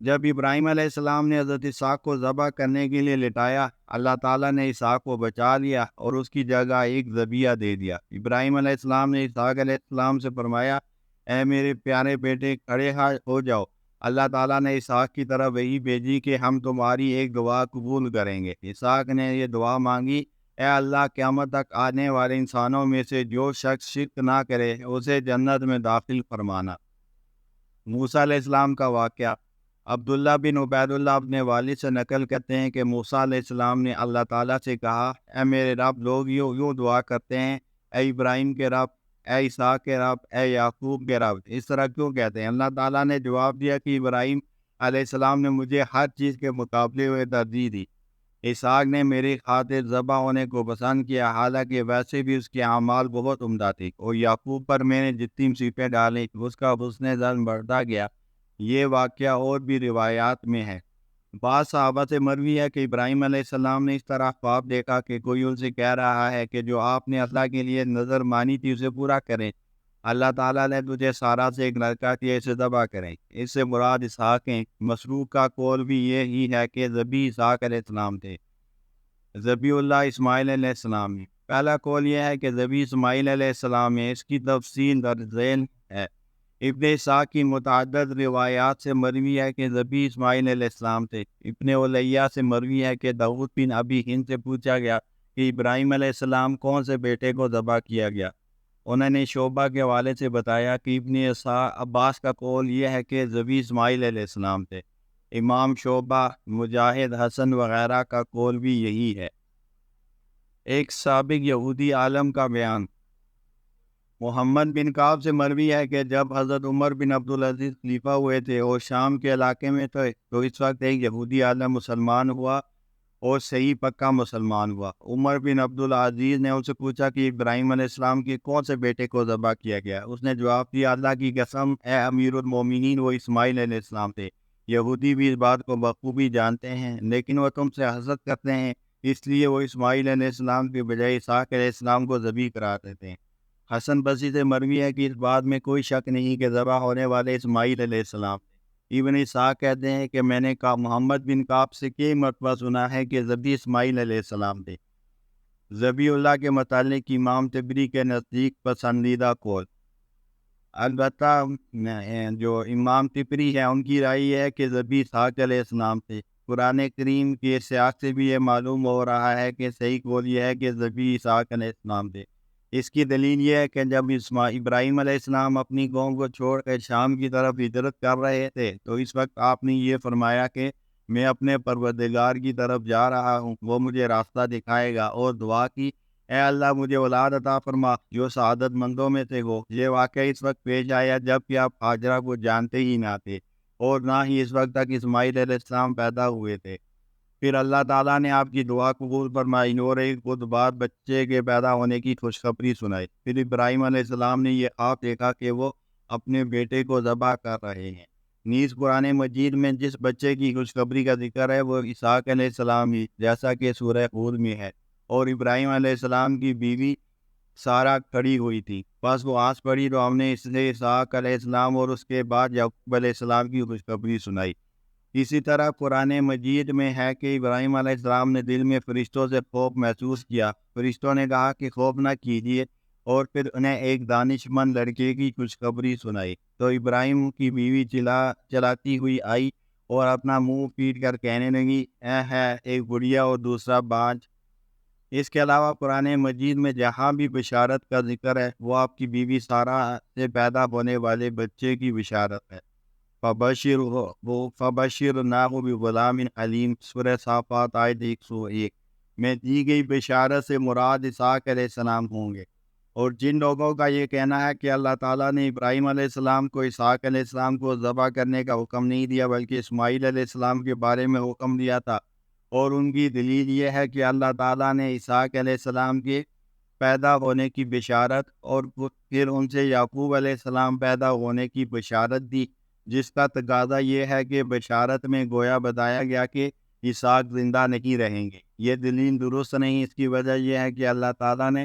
جب ابراہیم علیہ السلام نے حضرت اسحاق کو ذبح کرنے کے لیے لٹایا، اللہ تعالیٰ نے اسحاق کو بچا لیا اور اس کی جگہ ایک ذبیحہ دے دیا۔ ابراہیم علیہ السلام نے اسحاق علیہ السلام سے فرمایا، اے میرے پیارے بیٹے، کھڑے ہو جاؤ۔ اللہ تعالیٰ نے اسحاق کی طرف وحی بھیجی کہ ہم تمہاری ایک دعا قبول کریں گے۔ اسحاق نے یہ دعا مانگی، اے اللہ، قیامت تک آنے والے انسانوں میں سے جو شخص شرک نہ کرے اسے جنت میں داخل فرمانا۔ موسیٰ علیہ السلام کا واقعہ۔ عبداللہ بن عبید اللہ اپنے والد سے نقل کرتے ہیں کہ موسیٰ علیہ السلام نے اللہ تعالیٰ سے کہا، اے میرے رب، لوگ یوں دعا کرتے ہیں، اے ابراہیم کے رب، اے اسحاق کے رب، اے یعقوب کے رب، اس طرح کیوں کہتے ہیں؟ اللہ تعالیٰ نے جواب دیا کہ ابراہیم علیہ السلام نے مجھے ہر چیز کے مقابلے ہوئے ترجیح دی۔ اسحاق نے میری خاطر ذبح ہونے کو پسند کیا، حالانکہ ویسے بھی اس کے اعمال بہت عمدہ تھے، اور یعقوب پر میں نے جتنی مصیبتیں ڈالیں اس کا حسن ظن بڑھتا گیا۔ یہ واقعہ اور بھی روایات میں ہے۔ بعض صحابہ سے مروی ہے کہ ابراہیم علیہ السلام نے اس طرح خواب دیکھا کہ کوئی ان سے کہہ رہا ہے کہ جو آپ نے اللہ کے لیے نظر مانی تھی اسے پورا کریں۔ اللہ تعالیٰ نے تجھے سارا سے ایک لڑکا کیا، اسے ذبح کریں۔ اس سے مراد اسحاق ہیں۔ مسروق کا قول بھی یہی ہے کہ ذبیح اسحاق علیہ السلام تھے، ذبیح اللہ اسماعیل علیہ السلام ہے۔ پہلا قول یہ ہے کہ ذبیح اسماعیل علیہ السلام ہے، اس کی تفصیل درج ذیل ہے۔ ابن اسحاق کی متعدد روایات سے مروی ہے کہ ذبیح اسماعیل علیہ السلام تھے۔ ابن علیہ سے مروی ہے کہ داؤد بن ابی ہند سے پوچھا گیا کہ ابراہیم علیہ السلام کون سے بیٹے کو ذبح کیا گیا؟ انہوں نے شعبہ کے حوالے سے بتایا کہ ابن عباس کا قول یہ ہے کہ ذبیح اسماعیل علیہ السلام تھے۔ امام شعبہ، مجاہد، حسن وغیرہ کا قول بھی یہی ہے۔ ایک سابق یہودی عالم کا بیان۔ محمد بن کعب سے مروی ہے کہ جب حضرت عمر بن عبدالعزیز خلیفہ ہوئے تھے اور شام کے علاقے میں تھے تو اس وقت ایک یہودی عالم مسلمان ہوا اور صحیح پکا مسلمان ہوا۔ عمر بن عبدالعزیز نے ان سے پوچھا کہ ابراہیم علیہ السلام کے کون سے بیٹے کو ذبح کیا گیا؟ اس نے جواب دیا، اللہ کی قسم، اے امیر المومنین، وہ اسماعیل علیہ السلام تھے۔ یہودی بھی اس بات کو بخوبی جانتے ہیں، لیکن وہ تم سے حسد کرتے ہیں، اس لیے وہ اسماعیل علیہ السلام کے بجائے اسحاق علیہ السلام کو ذبیح قرار دیتے ہیں۔ حسن بصری سے مروی ہے کہ اس بات میں کوئی شک نہیں کہ ذبح ہونے والے اسماعیل علیہ السلام تھے۔ ابن اسحاق کہتے ہیں کہ میں نے محمد بن کعب سے کئی مرتبہ سنا ہے کہ ذبیح اسماعیل علیہ السلام تھے۔ ذبیح اللہ کے متعلق امام طبری کے نزدیک پسندیدہ قول۔ البتہ جو امام طبری ہیں ان کی رائے یہ ہے کہ ذبیح اسحاق علیہ السلام تھے۔ قرآن کریم کے سیاق سے بھی یہ معلوم ہو رہا ہے کہ صحیح قول یہ ہے کہ ذبیح اسحاق علیہ السلام تھے۔ اس کی دلیل یہ ہے کہ جب ابراہیم علیہ السلام اپنی قوم کو چھوڑ کر شام کی طرف ہجرت کر رہے تھے تو اس وقت آپ نے یہ فرمایا کہ میں اپنے پروردگار کی طرف جا رہا ہوں، وہ مجھے راستہ دکھائے گا، اور دعا کی، اے اللہ، مجھے اولاد عطا فرما جو سعادت مندوں میں سے ہو۔ یہ واقعہ اس وقت پیش آیا جب کہ آپ ہاجرہ کو جانتے ہی نہ تھے اور نہ ہی اس وقت تک اسماعیل علیہ السلام پیدا ہوئے تھے۔ پھر اللہ تعالیٰ نے آپ کی دعا قبول فرمائی اور ایک بدھ بعد بچے کے پیدا ہونے کی خوشخبری سنائی۔ پھر ابراہیم علیہ السلام نے یہ خواب دیکھا کہ وہ اپنے بیٹے کو ذبح کر رہے ہیں۔ نیز قرآن مجید میں جس بچے کی خوشخبری کا ذکر ہے وہ اسحاق علیہ السلام ہی، جیسا کہ سورہ ہود میں ہے۔ اور ابراہیم علیہ السلام کی بیوی سارہ کھڑی ہوئی تھی، بس وہ آنس پڑی تو ہم نے اس سے اسحاق علیہ السلام اور اس کے بعد یعقوب علیہ السلام کی خوشخبری سنائی۔ اسی طرح قرآن مجید میں ہے کہ ابراہیم علیہ السلام نے دل میں فرشتوں سے خوف محسوس کیا۔ فرشتوں نے کہا کہ خوف نہ کیجیے، اور پھر انہیں ایک دانش مند لڑکے کی خوشخبری سنائی۔ تو ابراہیم کی بیوی چلاتی ہوئی آئی اور اپنا منہ پیٹ کر کہنے لگی، اے ہے ایک گڑیا اور دوسرا بانج۔ اس کے علاوہ قرآن مجید میں جہاں بھی بشارت کا ذکر ہے وہ آپ کی بیوی سارہ سے پیدا ہونے والے بچے کی بشارت ہے۔ فَبَشِّرْنَاهُ بِغُلَامٍ حَلِيمٍ، سورہ صافات آیت 101 میں دی گئی بشارت سے مراد اسحاق علیہ السلام ہوں گے۔ اور جن لوگوں کا یہ کہنا ہے کہ اللہ تعالیٰ نے ابراہیم علیہ السلام کو اسحاق علیہ السلام کو ذبح کرنے کا حکم نہیں دیا بلکہ اسماعیل علیہ السلام کے بارے میں حکم دیا تھا، اور ان کی دلیل یہ ہے کہ اللہ تعالیٰ نے اسحاق علیہ السلام کے پیدا ہونے کی بشارت اور پھر ان سے یعقوب علیہ السلام پیدا ہونے کی بشارت دی، جس کا تقاضا یہ ہے کہ بشارت میں گویا بتایا گیا کہ اسحاق زندہ نہیں رہیں گے۔ یہ دلیل درست نہیں۔ اس کی وجہ یہ ہے کہ اللہ تعالیٰ نے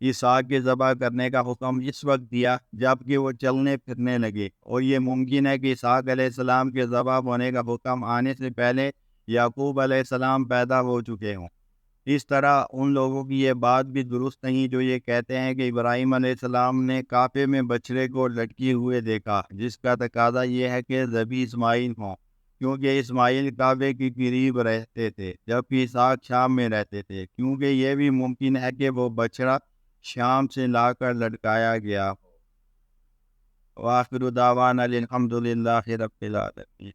اسحاق کے ذبح کرنے کا حکم اس وقت دیا جب کہ وہ چلنے پھرنے لگے، اور یہ ممکن ہے کہ اسحاق علیہ السلام کے ذبح ہونے کا حکم آنے سے پہلے یعقوب علیہ السلام پیدا ہو چکے ہوں۔ اس طرح ان لوگوں کی یہ بات بھی درست نہیں جو یہ کہتے ہیں کہ ابراہیم علیہ السلام نے کعبے میں بچڑے کو لٹکے ہوئے دیکھا، جس کا تقاضا یہ ہے کہ ذبح اسماعیل ہوں، کیونکہ اسماعیل کعبے کے قریب رہتے تھے جبکہ اسحاق شام میں رہتے تھے، کیونکہ یہ بھی ممکن ہے کہ وہ بچڑا شام سے لا کر لٹکایا گیا ہو۔ وآخر دعوانا الحمد للہ رب العالمین۔